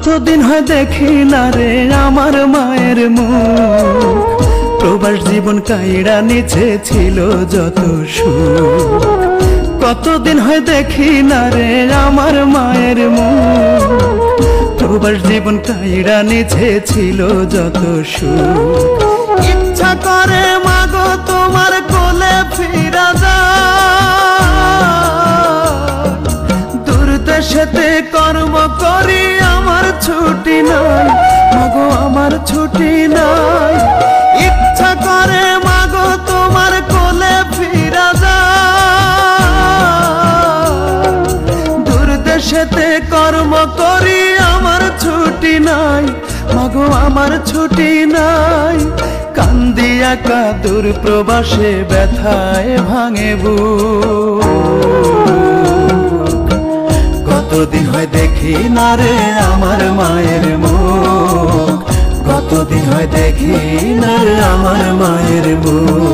কতদিন হয় দেখি না রে আমার মায়ের মুখ, প্রবাস জীবন কাইড়া নিচে ছিল যত সুখ। কতদিন হয় দেখি না রে আমার মায়ের মুখ, প্রবাস জীবন কাইড়া নিচে ছিল যত সুখ। ইচ্ছা করে মাগো তোমার কোলে ফিরা যায়, দূর দেশেতে কর্ম করি আমার ছুটি নাই, মাগো আমার ছুটি নাই। ইচ্ছা করে মাগো তোমার কোলে ফিরা যায়, দূর দেশেতে কর্ম করি আমার ছুটি নাই, মাগো আমার ছুটি নাই। কান্দি একা দূর প্রবাসে ব্যথায় ভাঙে বুক, কতদিন হয় দেখি না রে আমার মায়ের মুখ, কতদিন হয় দেখি না রে আমার মায়ের মুখ।